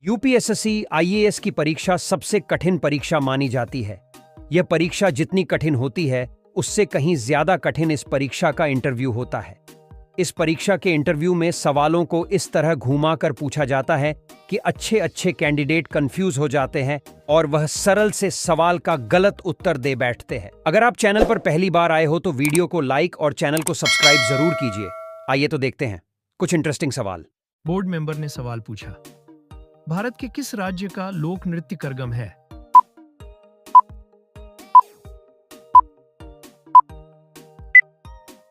UPSSC IAS की परीक्षा सबसे कठिन परीक्षा मानी जाती है। यह परीक्षा जितनी कठिन होती है, उससे कहीं ज्यादा कठिन इस परीक्षा का इंटरव्यू होता है। इस परीक्षा के इंटरव्यू में सवालों को इस तरह घुमा कर पूछा जाता है कि अच्छे अच्छे कैंडिडेट कंफ्यूज हो जाते हैं और वह सरल से सवाल का गलत उत्तर दे बैठते हैं। अगर आप चैनल पर पहली बार आए हो तो वीडियो को लाइक और चैनल को सब्सक्राइब जरूर कीजिए। आइए तो देखते हैं कुछ इंटरेस्टिंग सवाल। बोर्ड मेंबर ने सवाल पूछा, भारत के किस राज्य का लोक नृत्य करगम है?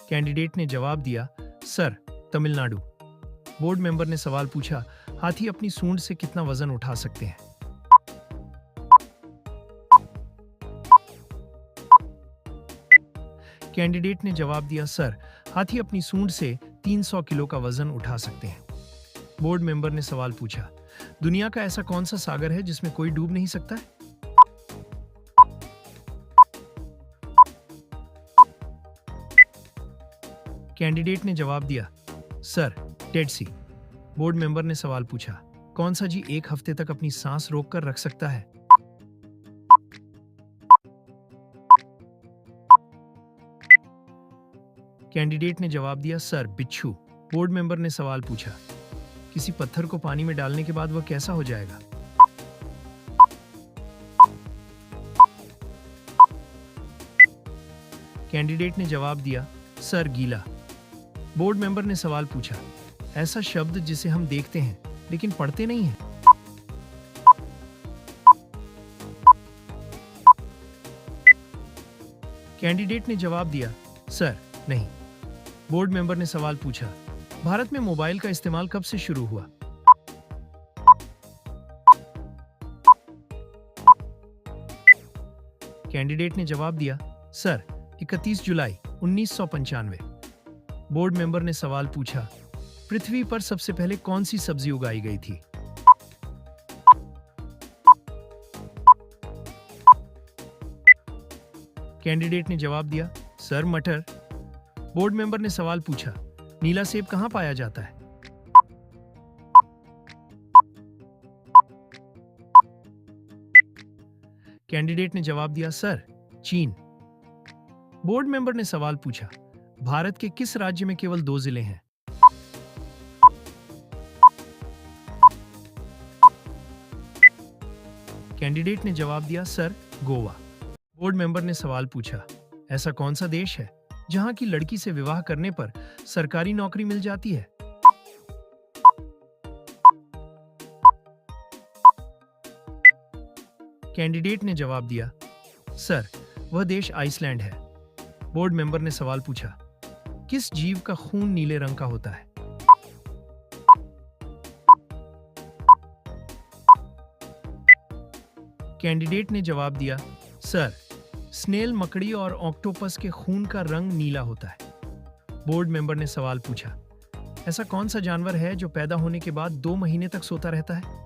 कैंडिडेट ने जवाब दिया, सर, तमिलनाडु। बोर्ड मेंबर ने सवाल पूछा, हाथी अपनी सूंड से कितना वजन उठा सकते हैं? कैंडिडेट ने जवाब दिया, सर, हाथी अपनी सूंड से 300 किलो का वजन उठा सकते हैं। बोर्ड मेंबर ने सवाल पूछा, दुनिया का ऐसा कौन सा सागर है जिसमें कोई डूब नहीं सकता है? कैंडिडेट ने जवाब दिया, सर, डेड सी। बोर्ड मेंबर ने सवाल पूछा, कौन सा जी 1 हफ्ते तक अपनी सांस रोककर रख सकता है? कैंडिडेट ने जवाब दिया, सर, बिच्छू। बोर्ड मेंबर ने सवाल पूछा, किसी पत्थर को पानी में डालने के बाद वह कैसा हो जाएगा? कैंडिडेट ने जवाब दिया, सर, गीला। बोर्ड मेंबर ने सवाल पूछा, ऐसा शब्द जिसे हम देखते हैं लेकिन पढ़ते नहीं हैं? कैंडिडेट ने जवाब दिया, सर, नहीं। बोर्ड मेंबर ने सवाल पूछा, भारत में मोबाइल का इस्तेमाल कब से शुरू हुआ? कैंडिडेट ने जवाब दिया, सर, 31 जुलाई 1995। बोर्ड मेंबर ने सवाल पूछा, पृथ्वी पर सबसे पहले कौन सी सब्जी उगाई गई थी? कैंडिडेट ने जवाब दिया, सर, मटर। बोर्ड मेंबर ने सवाल पूछा, नीला सेब कहां पाया जाता है? कैंडिडेट ने जवाब दिया, सर, चीन। बोर्ड मेंबर ने सवाल पूछा, भारत के किस राज्य में केवल 2 जिले हैं? कैंडिडेट ने जवाब दिया, सर, गोवा। बोर्ड मेंबर ने सवाल पूछा, ऐसा कौन सा देश है जहां की लड़की से विवाह करने पर सरकारी नौकरी मिल जाती है? कैंडिडेट ने जवाब दिया, सर, वह देश आइसलैंड है। बोर्ड मेंबर ने सवाल पूछा, किस जीव का खून नीले रंग का होता है? कैंडिडेट ने जवाब दिया, सर, स्नेल, मकड़ी और ऑक्टोपस के खून का रंग नीला होता है। बोर्ड मेंबर ने सवाल पूछा, ऐसा कौन सा जानवर है जो पैदा होने के बाद 2 महीने तक सोता रहता है?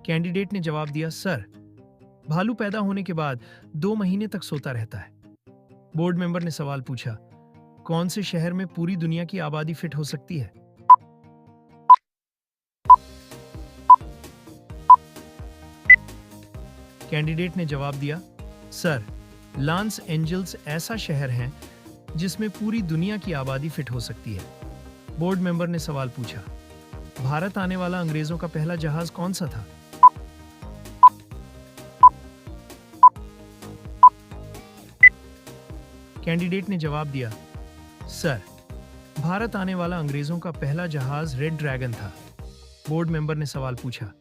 कैंडिडेट ने जवाब दिया, सर, भालू पैदा होने के बाद 2 महीने तक सोता रहता है। बोर्ड मेंबर ने सवाल पूछा, कौन से शहर में पूरी दुनिया की आबादी फिट हो सकती है? कैंडिडेट ने जवाब दिया, सर, लॉस एंजल्स ऐसा शहर है जिसमें पूरी दुनिया की आबादी फिट हो सकती है। बोर्ड मेंबर ने सवाल पूछा, भारत आने वाला अंग्रेजों का पहला जहाज कौन सा था? कैंडिडेट ने जवाब दिया, सर, भारत आने वाला अंग्रेजों का पहला जहाज रेड ड्रैगन था। बोर्ड मेंबर ने सवाल पूछा,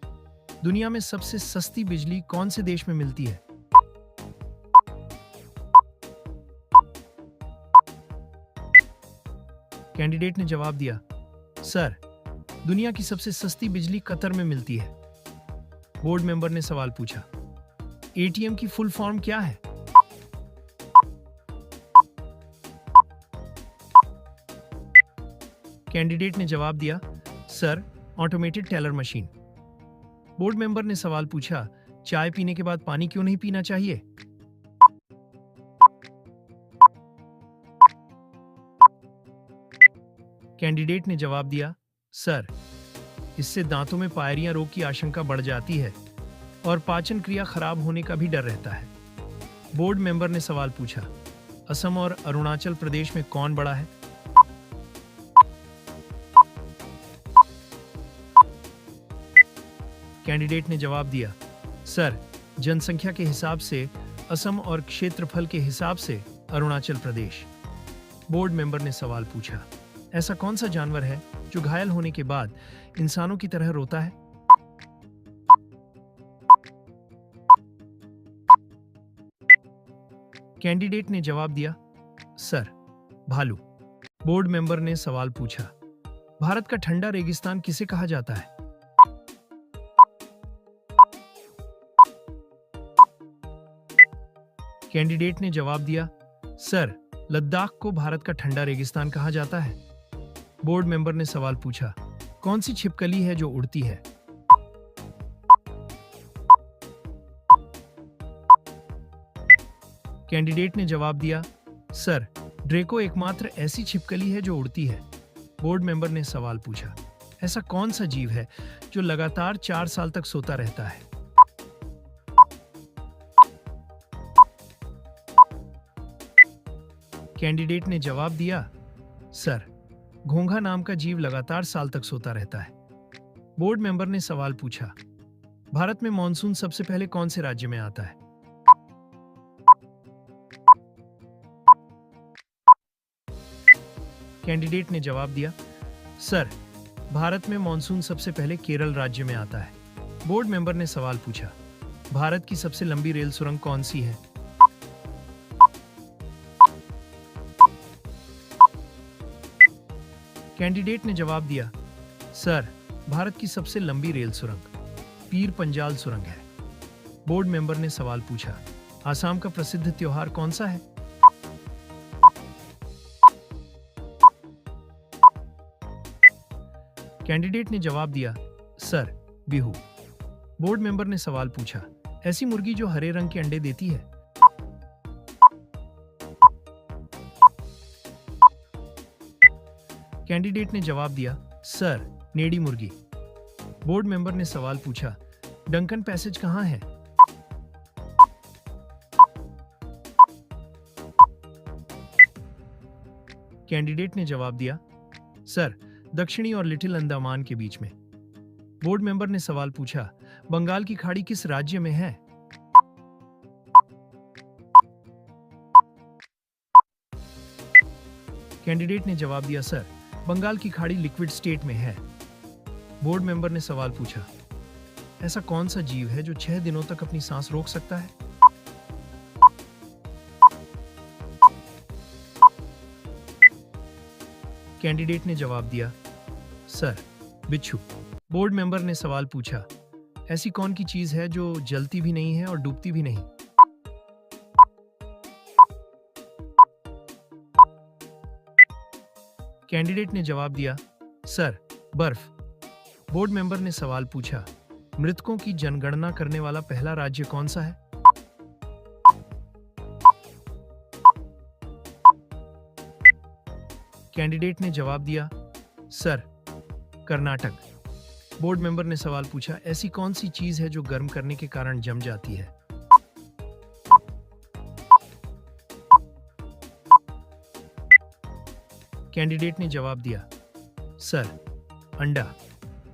दुनिया में सबसे सस्ती बिजली कौन से देश में मिलती है? कैंडिडेट ने जवाब दिया, सर, दुनिया की सबसे सस्ती बिजली कतर में मिलती है। बोर्ड मेंबर ने सवाल पूछा, एटीएम की फुल फॉर्म क्या है? कैंडिडेट ने जवाब दिया, sir, automated teller machine. Board member ने सवाल पूछा, चाय पीने के बाद पानी क्यों नहीं पीना चाहिए? कैंडिडेट ने जवाब दिया, सर, इससे दांतों में पायरिया रोग की आशंका बढ़ जाती है और पाचन क्रिया खराब होने का भी डर रहता है। बोर्ड मेंबर ने सवाल पूछा, असम और अरुणाचल प्रदेश में कौन बड़ा है? कैंडिडेट ने जवाब दिया, सर, जनसंख्या के हिसाब से असम और क्षेत्रफल के हिसाब से अरुणाचल प्रदेश। बोर्ड मेंबर ने सवाल पूछा, ऐसा कौन सा जानवर है जो घायल होने के बाद इंसानों की तरह रोता है? कैंडिडेट ने जवाब दिया, सर, भालू। बोर्ड मेंबर ने सवाल पूछा, भारत का ठंडा रेगिस्तान किसे कहा जाता है? कैंडिडेट ने जवाब दिया, सर, लद्दाख को भारत का ठंडा रेगिस्तान कहा जाता है। बोर्ड मेंबर ने सवाल पूछा, कौन सी छिपकली है जो उड़ती है? कैंडिडेट ने जवाब दिया, सर, ड्रेको एकमात्र ऐसी छिपकली है जो उड़ती है। बोर्ड मेंबर ने सवाल पूछा, ऐसा कौन सा जीव है जो लगातार 4 साल तक सोता रहता है? कैंडिडेट ने जवाब दिया, सर, घोंघा नाम का जीव लगातार साल तक सोता रहता है। बोर्ड मेंबर ने सवाल पूछा, भारत में मॉनसून सबसे पहले कौन से राज्य में आता है? कैंडिडेट ने जवाब दिया, सर, भारत में मॉनसून सबसे पहले केरल राज्य में आता है। बोर्ड मेंबर ने सवाल पूछा, भारत की सबसे लंबी रेल सुरंग कौन सी है? कैंडिडेट ने जवाब दिया, सर, भारत की सबसे लंबी रेल सुरंग पीर पंजाल सुरंग है। बोर्ड मेंबर ने सवाल पूछा, आसाम का प्रसिद्ध त्योहार कौन सा है? कैंडिडेट ने जवाब दिया, सर, बिहू। बोर्ड मेंबर ने सवाल पूछा, ऐसी मुर्गी जो हरे रंग के अंडे देती है? कैंडिडेट ने जवाब दिया, सर, नेडी मुर्गी। बोर्ड मेंबर ने सवाल पूछा, डंकन पैसेज कहां है? कैंडिडेट ने जवाब दिया, सर, दक्षिणी और लिटिल अंडमान के बीच में। बोर्ड मेंबर ने सवाल पूछा, बंगाल की खाड़ी किस राज्य में है? कैंडिडेट ने जवाब दिया, सर, बंगाल की खाड़ी लिक्विड स्टेट में है। बोर्ड मेंबर ने सवाल पूछा, ऐसा कौन सा जीव है जो 6 दिनों तक अपनी सांस रोक सकता है? कैंडिडेट ने जवाब दिया, सर, बिच्छू। बोर्ड मेंबर ने सवाल पूछा, ऐसी कौन की चीज है जो जलती भी नहीं है और डूबती भी नहीं? कैंडिडेट ने जवाब दिया, सर, बर्फ। बोर्ड मेंबर ने सवाल पूछा, मृतकों की जनगणना करने वाला पहला राज्य कौन सा है? कैंडिडेट ने जवाब दिया, सर, कर्नाटक। बोर्ड मेंबर ने सवाल पूछा, ऐसी कौन सी चीज है जो गर्म करने के कारण जम जाती है? कैंडिडेट ने जवाब दिया, सर, अंडा।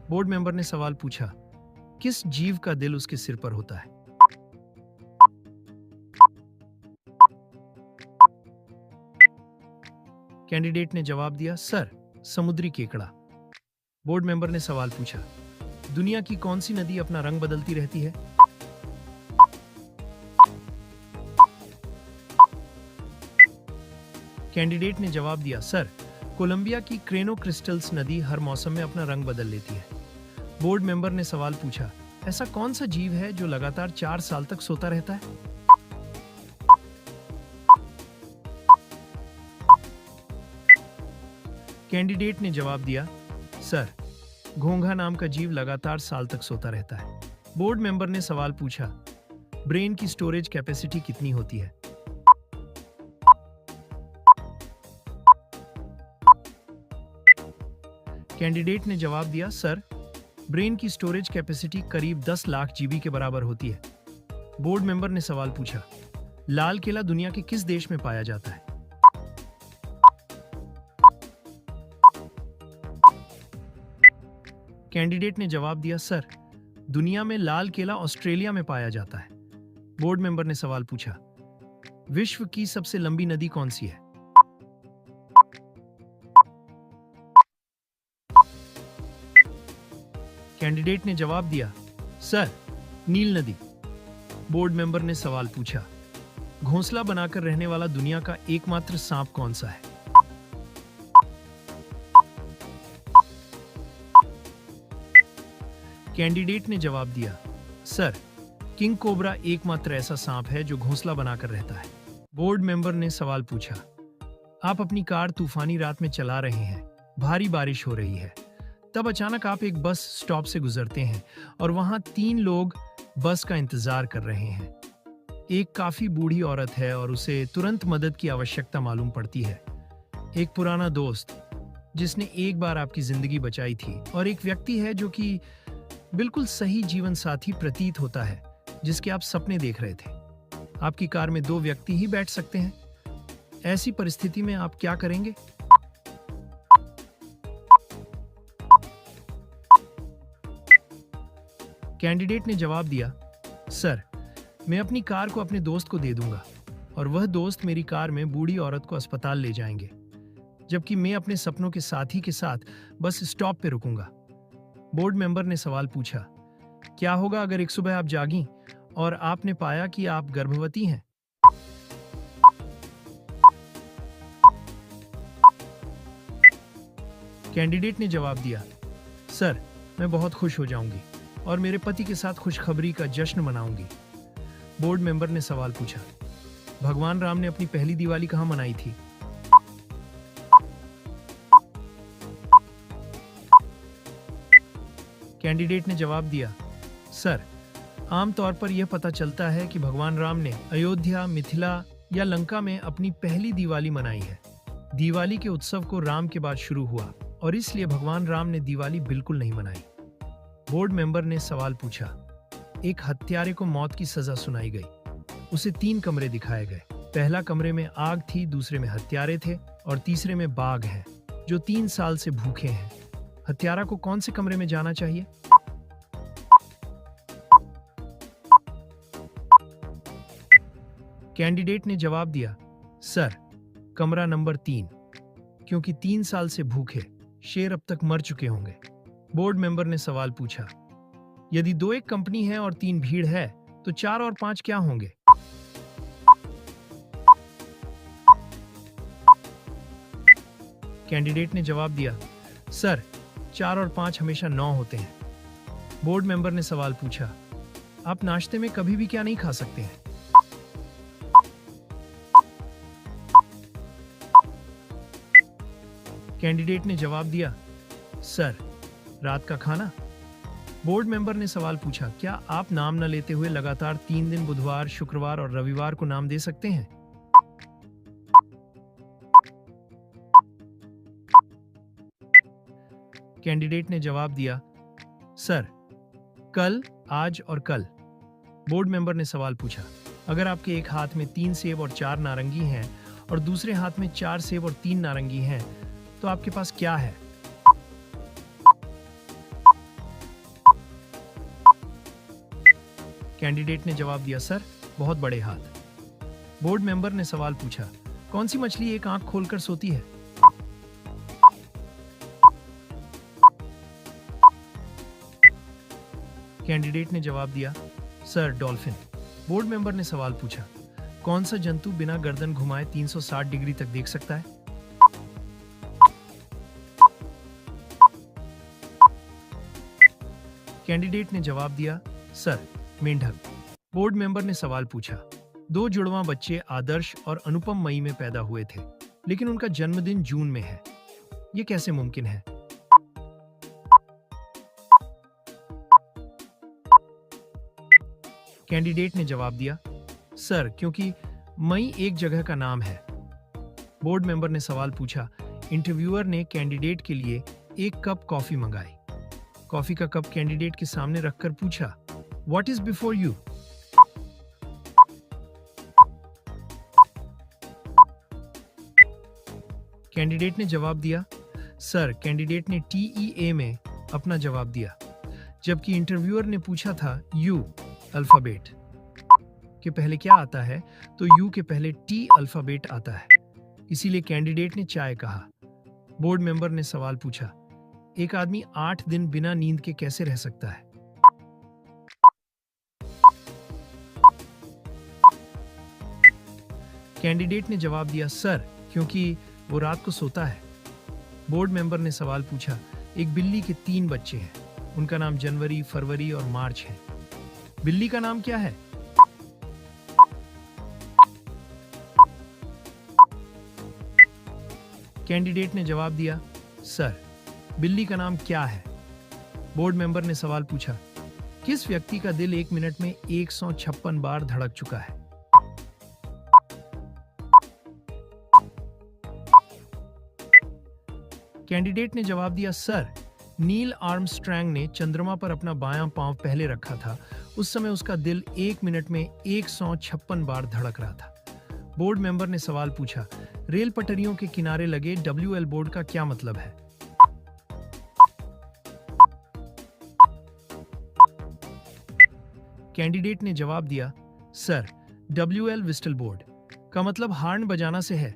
बोर्ड मेंबर ने सवाल पूछा, किस जीव का दिल उसके सिर पर होता है? कैंडिडेट ने जवाब दिया, सर, समुद्री केकड़ा। बोर्ड मेंबर ने सवाल पूछा, दुनिया की कौन सी नदी अपना रंग बदलती रहती है? कैंडिडेट ने जवाब दिया, सर, कोलंबिया की क्रेनो क्रिस्टल्स नदी हर मौसम में अपना रंग बदल लेती है। बोर्ड मेंबर ने सवाल पूछा, ऐसा कौन सा जीव है जो लगातार 4 साल तक सोता रहता है? कैंडिडेट ने जवाब दिया, सर, घोंघा नाम का जीव लगातार साल तक सोता रहता है। बोर्ड मेंबर ने सवाल पूछा, ब्रेन की स्टोरेज कैपेसिटी कितनी होती है? कैंडिडेट ने जवाब दिया, सर, ब्रेन की स्टोरेज कैपेसिटी करीब 10 लाख जीबी के बराबर होती है। बोर्ड मेंबर ने सवाल पूछा, लाल किला दुनिया के किस देश में पाया जाता है? कैंडिडेट ने जवाब दिया, सर, दुनिया में लाल किला ऑस्ट्रेलिया में पाया जाता है। बोर्ड मेंबर ने सवाल पूछा, विश्व की सबसे लंबी नदी कौन सी है? कैंडिडेट ने जवाब दिया, सर, नील नदी। बोर्ड मेंबर ने सवाल पूछा, घोंसला बनाकर रहने वाला दुनिया का एकमात्र सांप कौन सा है? कैंडिडेट ने जवाब दिया, सर, किंग कोबरा एकमात्र ऐसा सांप है जो घोंसला बनाकर रहता है। बोर्ड मेंबर ने सवाल पूछा, आप अपनी कार तूफानी रात में चला रहे हैं, भारी बारिश हो रही है, तब अचानक आप एक बस स्टॉप से गुजरते हैं और वहां 3 लोग बस का इंतजार कर रहे हैं। एक काफी बूढ़ी औरत है और उसे तुरंत मदद की आवश्यकता मालूम पड़ती है। एक पुराना दोस्त जिसने एक बार आपकी जिंदगी बचाई थी, और एक व्यक्ति है जो कि बिल्कुल सही जीवन साथी प्रतीत होता है, जिसके आप सपने देख रहे थे। आपकी कार में 2 व्यक्ति ही बैठ सकते हैं। ऐसी परिस्थिति में आप क्या करेंगे? कैंडिडेट ने जवाब दिया, सर, मैं अपनी कार को अपने दोस्त को दे दूंगा और वह दोस्त मेरी कार में बूढ़ी औरत को अस्पताल ले जाएंगे, जबकि मैं अपने सपनों के साथी के साथ बस स्टॉप पे रुकूंगा। बोर्ड मेंबर ने सवाल पूछा, क्या होगा अगर एक सुबह आप जागी और आपने पाया कि आप गर्भवती हैं? कैंडिडेट ने जवाब दिया, सर, मैं बहुत खुश हो जाऊंगी और मेरे पति के साथ खुशखबरी का जश्न मनाऊंगी। बोर्ड मेंबर ने सवाल पूछा, भगवान राम ने अपनी पहली दिवाली कहां मनाई थी? कैंडिडेट ने जवाब दिया, सर, आमतौर पर यह पता चलता है कि भगवान राम ने अयोध्या, मिथिला या लंका में अपनी पहली दिवाली मनाई है। दिवाली के उत्सव को राम के बाद शुरू हुआ और इसलिए भगवान राम ने दिवाली बिल्कुल नहीं मनाई। बोर्ड मेंबर ने सवाल पूछा, एक हत्यारे को मौत की सजा सुनाई गई। उसे 3 कमरे दिखाए गए। पहला कमरे में आग थी, दूसरे में हत्यारे थे और तीसरे में बाघ हैं जो 3 साल से भूखे हैं। हत्यारा को कौन से कमरे में जाना चाहिए? कैंडिडेट ने जवाब दिया, सर, कमरा नंबर 3, क्योंकि 3 साल से भूखे शेर अब तक मर चुके होंगे। बोर्ड मेंबर ने सवाल पूछा, यदि 2 एक कंपनी है और 3 भीड़ है, तो 4 और 5 क्या होंगे? कैंडिडेट ने जवाब दिया, सर, 4 और 5 हमेशा 9 होते हैं। बोर्ड मेंबर ने सवाल पूछा, आप नाश्ते में कभी भी क्या नहीं खा सकते हैं? कैंडिडेट ने जवाब दिया, सर, रात का खाना। बोर्ड मेंबर ने सवाल पूछा, क्या आप नाम न लेते हुए लगातार 3 दिन बुधवार, शुक्रवार और रविवार को नाम दे सकते हैं? कैंडिडेट ने जवाब दिया, सर, कल, आज और कल। बोर्ड मेंबर ने सवाल पूछा, अगर आपके एक हाथ में 3 सेब और 4 नारंगी हैं और दूसरे हाथ में 4 सेब और 3 नारंगी हैं, तो आपके पास क्या है? कैंडिडेट ने जवाब दिया, सर, बहुत बड़े हाथ। बोर्ड मेंबर ने सवाल पूछा, कौन सी मछली एक आंख खोलकर सोती है? कैंडिडेट ने जवाब दिया, सर, डॉल्फिन। बोर्ड मेंबर ने सवाल पूछा, कौन सा जंतु बिना गर्दन घुमाए 360 डिग्री तक देख सकता है? कैंडिडेट ने जवाब दिया, सर, मेंढक। बोर्ड मेंबर ने सवाल पूछा, 2 जुड़वां बच्चे आदर्श और अनुपम मई में पैदा हुए थे, लेकिन उनका जन्मदिन जून में है। ये कैसे मुमकिन है? कैंडिडेट ने जवाब दिया, सर, क्योंकि मई एक जगह का नाम है। बोर्ड मेंबर ने सवाल पूछा, इंटरव्यूअर ने कैंडिडेट के लिए एक कप कॉफी मंगाई। कॉफी का कप कैंडिडेट के सामने रखकर पूछा, what is before you? Candidate ने जवाब दिया, सर। कैंडिडेट ने TEA में अपना जवाब दिया, जबकि इंटरव्यूअर ने पूछा था यू अल्फाबेट के पहले क्या आता है, तो यू के पहले T अल्फाबेट आता है। इसीलिए कैंडिडेट ने चाय कहा। बोर्ड मेंबर ने सवाल पूछा, एक आदमी 8 दिन बिना नींद के कैसे रह सकता है? कैंडिडेट ने जवाब दिया, सर, क्योंकि वो रात को सोता है। बोर्ड मेंबर ने सवाल पूछा, एक बिल्ली के 3 बच्चे हैं, उनका नाम जनवरी, फरवरी और मार्च है। बिल्ली का नाम क्या है? कैंडिडेट ने जवाब दिया, सर, बिल्ली का नाम क्या है? बोर्ड मेंबर ने सवाल पूछा, किस व्यक्ति का दिल 1 मिनट में 156 बार धड़क चुका है? कैंडिडेट ने जवाब दिया, सर, नील आर्मस्ट्रैंग ने चंद्रमा पर अपना बायां पांव पहले रखा था। उस समय उसका दिल 1 मिनट में 156 बार धड़क रहा था। बोर्ड मेंबर ने सवाल पूछा, रेल पटरियों के किनारे लगे WL बोर्ड का क्या मतलब है? कैंडिडेट ने जवाब दिया, सर, WL विस्टल बोर्ड का मतलब हार्न बजाना से है।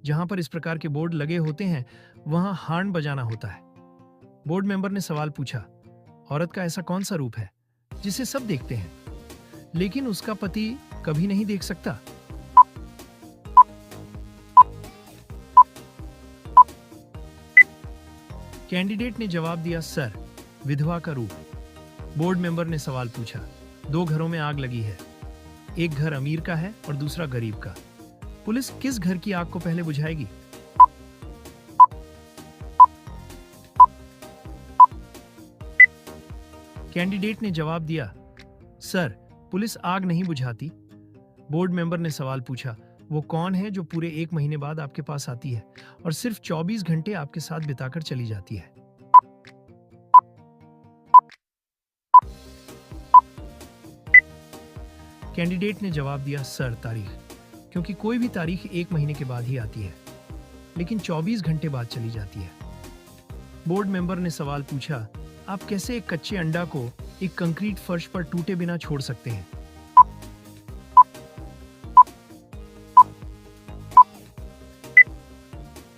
जहां पर इस प्रकार के बोर्ड लगे होते हैं वहां हार्न बजाना होता है। बोर्ड मेंबर ने सवाल पूछा, औरत का ऐसा कौन सा रूप है जिसे सब देखते हैं लेकिन उसका पति कभी नहीं देख सकता? कैंडिडेट ने जवाब दिया, सर, विधवा का रूप। बोर्ड मेंबर ने सवाल पूछा, 2 घरों में आग लगी है, एक घर अमीर का है और दूसरा गरीब का। पुलिस किस घर की आग को पहले बुझाएगी? कैंडिडेट ने जवाब दिया, सर, पुलिस आग नहीं बुझाती। बोर्ड मेंबर ने सवाल पूछा, वो कौन है जो पूरे 1 महीने बाद आपके पास आती है और सिर्फ 24 घंटे आपके साथ बिताकर चली जाती है? कैंडिडेट ने जवाब दिया, सर, तारीख, क्योंकि कोई भी तारीख 1 महीने के बाद ही आती है लेकिन 24 घंटे बाद चली जाती है। बोर्ड मेंबर ने सवाल पूछा, आप कैसे एक कच्चे अंडा को एक कंक्रीट फर्श पर टूटे बिना छोड़ सकते हैं?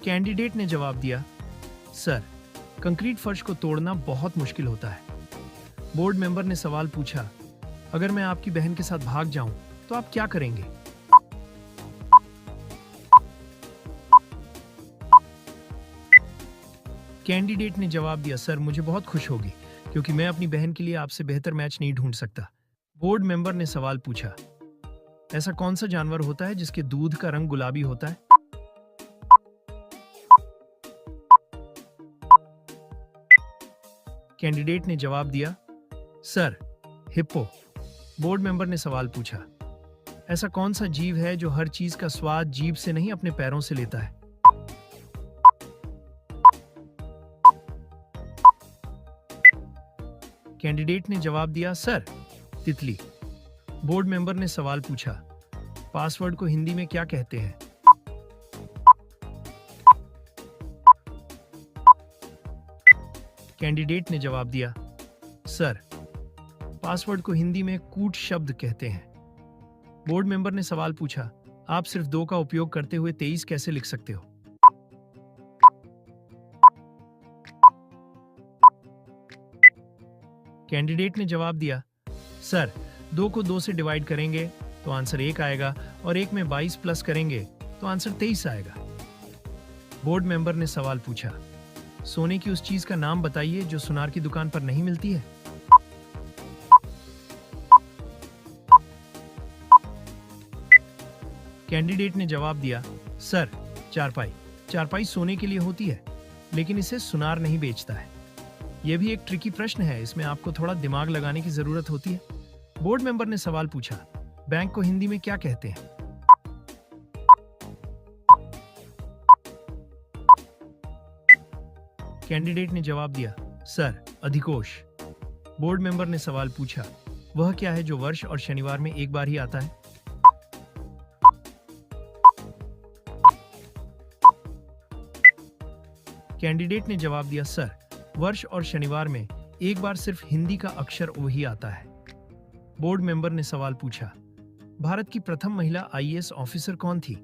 कैंडिडेट ने जवाब दिया, सर, कंक्रीट फर्श को तोड़ना बहुत मुश्किल होता है। बोर्ड मेंबर ने सवाल पूछा, अगर मैं आपकी बहन के साथ भाग जाऊं तो आप क्या करेंगे? कैंडिडेट ने जवाब दिया, सर, मुझे बहुत खुश होगी क्योंकि मैं अपनी बहन के लिए आपसे बेहतर मैच नहीं ढूंढ सकता। बोर्ड मेंबर ने सवाल पूछा, ऐसा कौन सा जानवर होता है जिसके दूध का रंग गुलाबी होता है? कैंडिडेट ने जवाब दिया, सर, हिप्पो। बोर्ड मेंबर ने सवाल पूछा, ऐसा कौन सा जीव है जो हर चीज का स्वाद जीभ से नहीं अपने पैरों से लेता है? कैंडिडेट ने जवाब दिया, सर, तितली। बोर्ड मेंबर ने सवाल पूछा, पासवर्ड को हिंदी में क्या कहते हैं? कैंडिडेट ने जवाब दिया, सर, पासवर्ड को हिंदी में कूट शब्द कहते हैं। बोर्ड मेंबर ने सवाल पूछा, आप सिर्फ 2 का उपयोग करते हुए 23 कैसे लिख सकते हो? कैंडिडेट ने जवाब दिया, सर, 2 को 2 से डिवाइड करेंगे तो आंसर 1 आएगा और 1 में 22 प्लस करेंगे तो आंसर 23 आएगा। बोर्ड मेंबर ने सवाल पूछा, सोने की उस चीज का नाम बताइए जो सुनार की दुकान पर नहीं मिलती है। कैंडिडेट ने जवाब दिया, सर, चारपाई। चारपाई सोने के लिए होती है लेकिन इसे सुनार नहीं बेचता है। यह भी एक ट्रिकी प्रश्न है, इसमें आपको थोड़ा दिमाग लगाने की जरूरत होती है। बोर्ड मेंबर ने सवाल पूछा, बैंक को हिंदी में क्या कहते हैं? कैंडिडेट ने जवाब दिया, सर, अधिकोष। बोर्ड मेंबर ने सवाल पूछा, वह क्या है जो वर्ष और शनिवार में एक बार ही आता है? कैंडिडेट ने जवाब दिया, सर, वर्ष और शनिवार में एक बार सिर्फ हिंदी का अक्षर ओ ही आता है। बोर्ड मेंबर ने सवाल पूछा, भारत की प्रथम महिला आईएएस ऑफिसर कौन थी?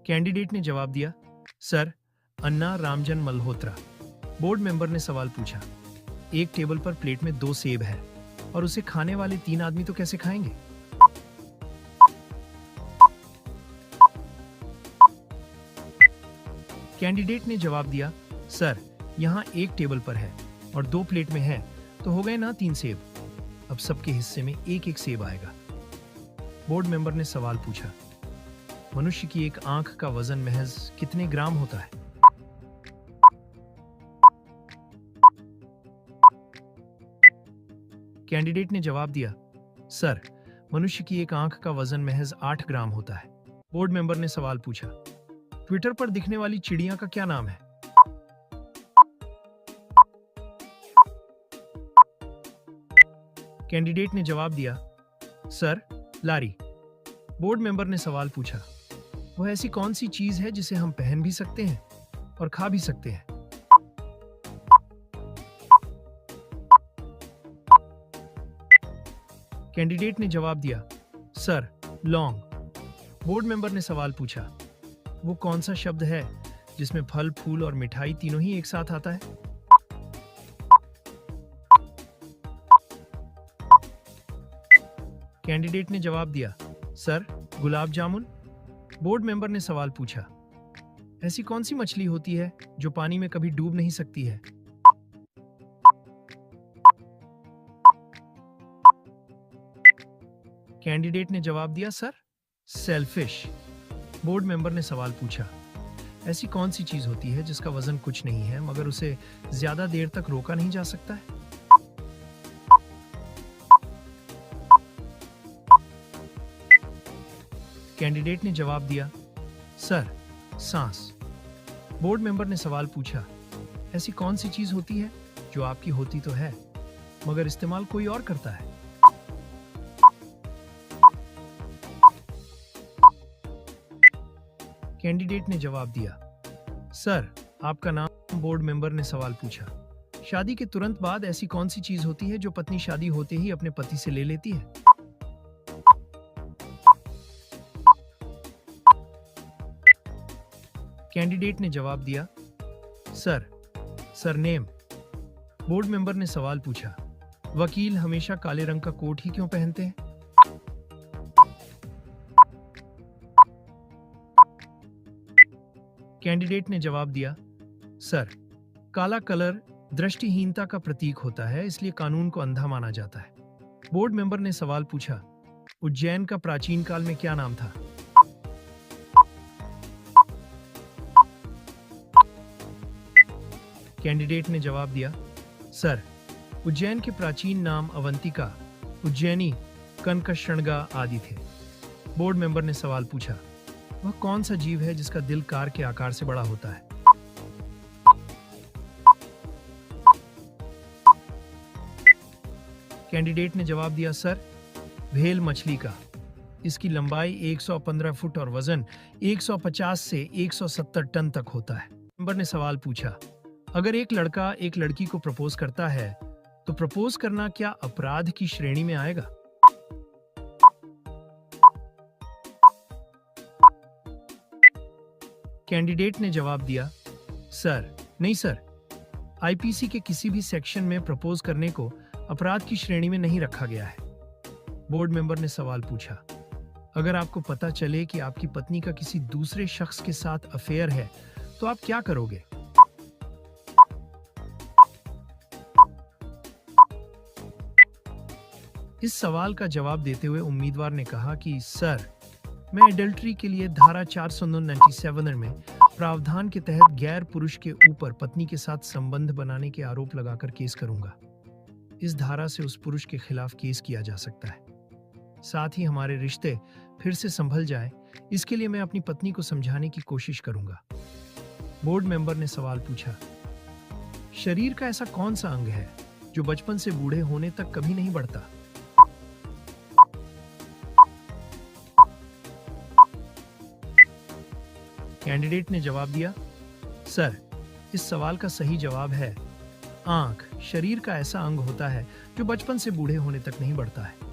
कैंडिडेट ने जवाब दिया, सर, अन्ना रामजन मल्होत्रा। बोर्ड मेंबर ने सवाल पूछा, एक टेबल पर प्लेट में 2 सेब है और उसे खाने वाले 3 आदमी तो कैसे खाएंगे? कैंडिडेट ने जवाब दिया, सर, यहाँ एक टेबल पर है और 2 प्लेट में है तो हो गए ना 3 सेब। अब सबके हिस्से में एक एक सेब आएगा। बोर्ड मेंबर ने सवाल पूछा, मनुष्य की एक आंख का वजन महज कितने ग्राम होता है? कैंडिडेट ने जवाब दिया, सर, मनुष्य की एक आंख का वजन महज 8 ग्राम होता है। बोर्ड मेंबर ने सवाल पूछा, ट्विटर पर दिखने वाली चिड़िया का क्या नाम है? कैंडिडेट ने जवाब दिया, सर, लारी। बोर्ड मेंबर ने सवाल पूछा, वह ऐसी कौन सी चीज है जिसे हम पहन भी सकते हैं और खा भी सकते हैं? कैंडिडेट ने जवाब दिया, सर, लौंग। बोर्ड मेंबर ने सवाल पूछा, वो कौन सा शब्द है जिसमें फल, फूल और मिठाई तीनों ही एक साथ आता है? कैंडिडेट ने जवाब दिया, sir, gulab jamun. Board member ने सवाल पूछा, ऐसी कौन सी मछली होती है जो पानी में कभी डूब नहीं सकती है? कैंडिडेट ने जवाब दिया, सर, सेलफिश। बोर्ड मेंबर ने सवाल पूछा, ऐसी कौन सी चीज होती है जिसका वजन कुछ नहीं है मगर उसे ज्यादा देर तक रोका नहीं जा सकता है? कैंडिडेट ने जवाब दिया, सर, सांस। बोर्ड मेंबर ने सवाल पूछा, ऐसी कौन सी चीज होती है जो आपकी होती तो है मगर इस्तेमाल कोई और करता है? कैंडिडेट ने जवाब दिया, सर, आपका नाम। बोर्ड मेंबर ने सवाल पूछा, शादी के तुरंत बाद ऐसी कौन सी चीज होती है जो पत्नी शादी होते ही अपने पति से ले लेती है? कैंडिडेट ने जवाब दिया, सर, सरनेम। बोर्ड मेंबर ने सवाल पूछा, वकील हमेशा काले रंग का कोट ही क्यों पहनते हैं? कैंडिडेट ने जवाब दिया, सर, काला कलर दृष्टिहीनता का प्रतीक होता है, इसलिए कानून को अंधा माना जाता है। बोर्ड मेंबर ने सवाल पूछा, उज्जैन का प्राचीन काल में क्या नाम था? कैंडिडेट ने जवाब दिया, सर, उज्जैन के प्राचीन नाम अवंतिका, उज्जैनी, कनकशृंगा आदि थे। बोर्ड मेंबर ने सवाल पूछा, वह कौन सा जीव है जिसका दिल कार के आकार से बड़ा होता है? कैंडिडेट ने जवाब दिया, सर, व्हेल मछली का। इसकी लंबाई 115 फुट और वजन 150 से 170 टन तक होता है। मेंबर ने सवाल पूछा, अगर एक लड़का एक लड़की को प्रपोज करता है तो प्रपोज करना क्या अपराध की श्रेणी में आएगा? कैंडिडेट ने जवाब दिया, सर, नहीं सर, आईपीसी के किसी भी सेक्शन में प्रपोज करने को अपराध की श्रेणी में नहीं रखा गया है। बोर्ड मेंबर ने सवाल पूछा, अगर आपको पता चले कि आपकी पत्नी का किसी दूसरे शख्स के साथ अफेयर है तो आप क्या करोगे? इस सवाल का जवाब देते हुए उम्मीदवार ने कहा कि सर, मैं एडल्ट्री के लिए धारा 497 में प्रावधान के तहत गैर पुरुष के ऊपर पत्नी के साथ संबंध बनाने के आरोप लगाकर केस करूंगा। इस धारा से उस पुरुष के खिलाफ केस किया जा सकता है। साथ ही हमारे रिश्ते फिर से संभल जाए इसके लिए मैं अपनी पत्नी को समझाने की कोशिश करूंगा। बोर्ड मेंबर ने सवाल पूछा, शरीर का ऐसा कौन सा अंग है जो बचपन से बूढ़े होने तक कभी नहीं बढ़ता? कैंडिडेट ने जवाब दिया, सर, इस सवाल का सही जवाब है आंख। शरीर का ऐसा अंग होता है जो बचपन से बूढ़े होने तक नहीं बढ़ता है।